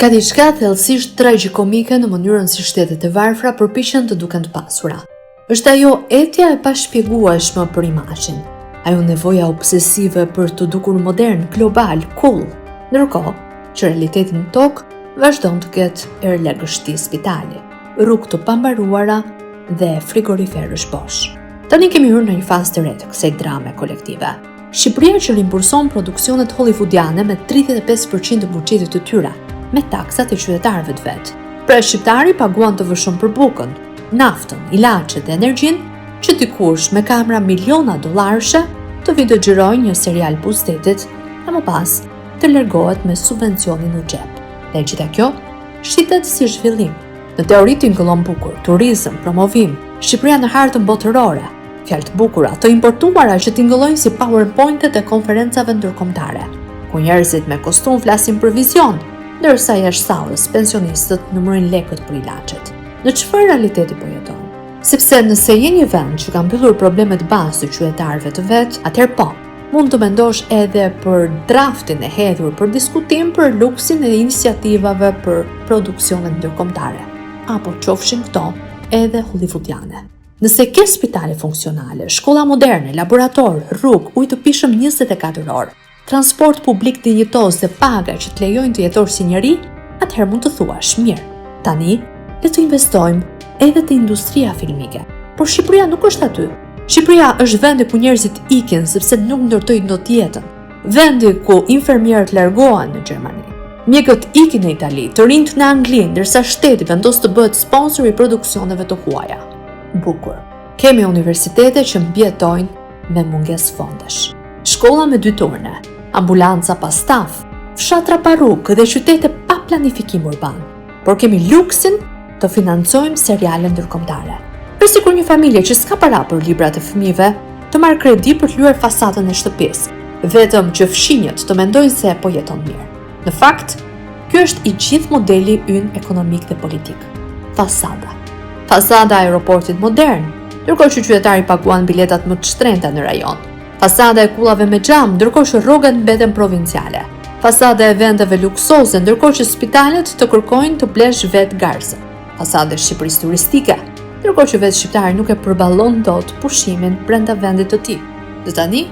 Ka diçka thellësisht tragjikomike në mënyrën si shtetet e varfra përpiqen të duken të pasura. Është ajo etja e pashpjegueshme për imazhin, ajo nevoja obsesive për të dukur modern, global, cool, ndërkohë që realiteti në tokë vazhdon të ketë erlagështi spitali, rrugë të pambaruara dhe frigoriferësh bosh. Tani kemi hyrë në një fazë të re të kësaj drame kolektive. Shqipëria që rimburson produksionet hollywoodiane me 35% të buxhetit të tyre, me taksat e qytetarëve të vet. Pra shqiptari paguan të vëshon për bukën, naftën, ilaçet dhe energjinë, që dikush me kamera miliona dollarëshe të vi të xhirojë një serial buzdetit e më pas të largohet me subvencionin në xhep. Dhe gjitha kjo shitet si zhvillim. Në teori tingëllon bukur, turizëm, promovim, Shqipëria në hartën botërore, fjalë të bukura, të importuara që tingëllojnë si PowerPoint-et e konferencave ndërkombëtare, ku njerëzit me kostum flasin për vizion, ndërsa jashtë sallës pensionistët numërojnë lekët për ilaçet. Në çfarë realiteti po jeton? Sepse nëse je një vend që ka mbyllur problemet bazë të qytetarëve të vet, atëherë po, mund të mendosh edhe për draftin e hedhur për diskutim për luksin e iniciativave për produksionet ndërkombëtare, apo qofshin këto edhe hollywoodiane. Nëse ke spitale funksionale, shkolla moderne, laborator, rrugë, ujë të pishëm 24 orë, transport publik dinjitos dhe paga që të lejojnë të jetosh si njeri, atëherë mund të thuash, mirë, tani le të investojmë edhe te industria filmike. Por Shqipëria nuk është aty. Shqipëria është vendi ku njerëzit ikin sepse nuk ndërtojnë dot jetën. Vendi ku infermierët largohen në Gjermani. Mjekët ikin në Itali, të rinjt në Angli, ndërsa shteti vendos të bëhet sponsor i produksioneve të huaja. Bukur. Kemi universitete që mbjetojnë me mungesë fondesh. Shkolla me 2 turne, ambulanca pa staf, fshatra pa rrugë dhe qytete pa planifikim urban. Por kemi luksin të financojmë seriale ndërkombëtare. Për sikur një familje që s'ka para për librat e fëmijëve, të marrë kredi për të lyer fasadën e shtëpisë, vetëm që fshinjët të mendojnë se po jeton mirë. Në fakt, ky është i gjithë modeli ynë ekonomik dhe politik. Fasada e aeroportit modern, ndërkohë që qytetari paguan biletat më të shtrenjta në rajon. Fasada e kullave me xham, ndërkohë që rrogat mbeten provinciale. Fasada e vendeve luksoze, ndërkohë që spitalet të kërkojnë të blesh vet garzë. Fasada e Shqipërisë turistike, ndërkohë që vetë shqiptari nuk e përballon dot pushimin brenda vendit të tij. Dhe tani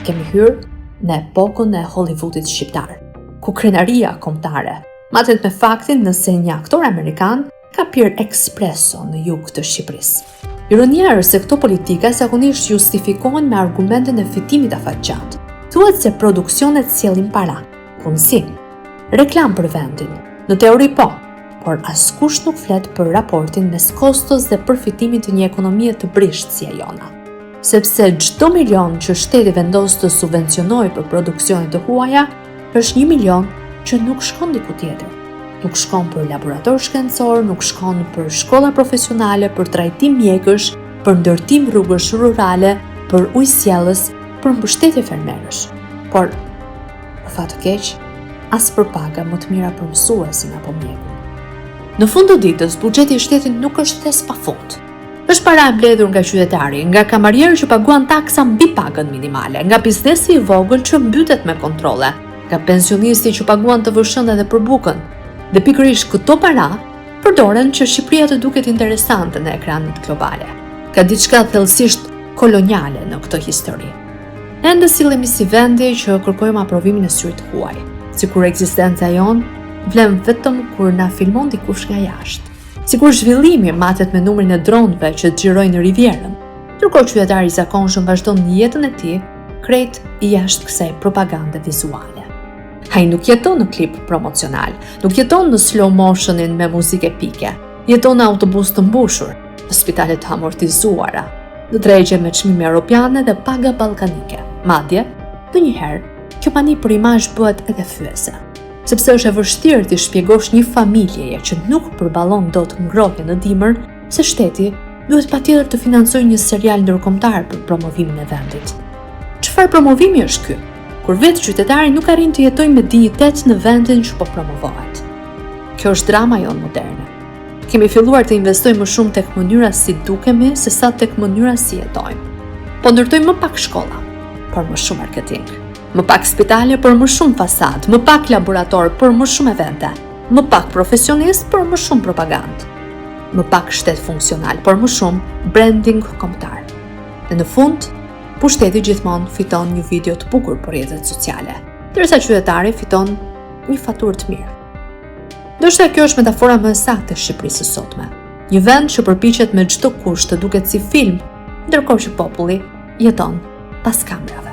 kemi hyrë në epokën e Hollywoodit shqiptar, ku krenaria kombëtare matet me faktin nëse një aktor amerikan ka pirë espresso në jug të Shqipërisë. Ironia është se këto politika zakonisht justifikohen me argumentin e fitimit afatgjat. Thuhet se produksionet sjellin para, punësim, reklam për vendin. Në teori po, por askush nuk flet për raportin mes kostos dhe përfitimit të një ekonomie të brisht si e jona. Sepse çdo milion që shteti vendos të subvencionojë për produksionet të huaja, është 1 milion që nuk shkon diku tjetër. Nuk shkon për laborator shkencor, nuk shkon për shkolla profesionale, për trajtim mjekësh, për ndërtim rrugësh rurale, për ujësjellës, për mbështetje fermerësh. Por, për fat të keq, as për paga më të mira për mësuesin apo mjekun. Në fund të ditës, buxheti i shtetit nuk është thes pafund. Është para e mbledhur nga qytetari, nga kamarierë që paguan taksa mbi pagën minimale, nga biznesi i vogël që mbytet me kontrolle, nga pensionisti që paguan të vëshën edhe për bukën. Dhe pikërisht këto para përdoren që Shqipëria të duket interesante në ekranet globale. Ka diçka thellësisht koloniale në këtë histori. Ende sillemi si vendi që kërkojmë aprovimin e syrit huaj, sikur ekzistenca jon vlen vetëm kur na filmon dikush nga jashtë. Sikur zhvillimi matet me numrin e dronëve që xhirojnë rivjerën, ndërkohë qytetari i zakonshëm vazhdon jetën e tij krejt i jashtë kësaj propagande vizuale. Ai nuk jeton në klip promocional, nuk jeton në slow motionin me muzikë epike, jeton në autobus të mbushur, në spitale të amortizuara, në tregje me çmime europiane dhe paga ballkanike. Madje, ndonjëherë, kjo pani për imazh bëhet edhe fyese, sepse është e vështirë të shpjegosh një familjeje që nuk përballon dot ngrohje në dimër se shteti duhet patjetër të financojë një serial ndërkombëtar për promovimin e vendit. Çfarë promovimi është ky? Kur vetë qytetari nuk arrin të jetojë me dinjitet në vendin që po promovohet. Kjo është drama jonë moderne. Kemi filluar të investojmë më shumë tek mënyra si dukemi se sa tek mënyra si jetojmë. Po ndërtojmë më pak shkolla, por më shumë marketing. Më pak spitale, por më shumë fasad, më pak laborator, por më shumë evente. Më pak profesionist, por më shumë propagandë. Më pak shtet funksional, por më shumë branding kombëtar. Dhe në fund, pushteti gjithmonë fiton një video të bukur për rrjetet sociale, ndërsa qytetari fiton një faturë të mirë. Ndoshta kjo është metafora më e saktë e Shqipërisë së sotme. Një vend që përpiqet me çdo kusht të duket si film, ndërkohë që populli jeton pas kamerave.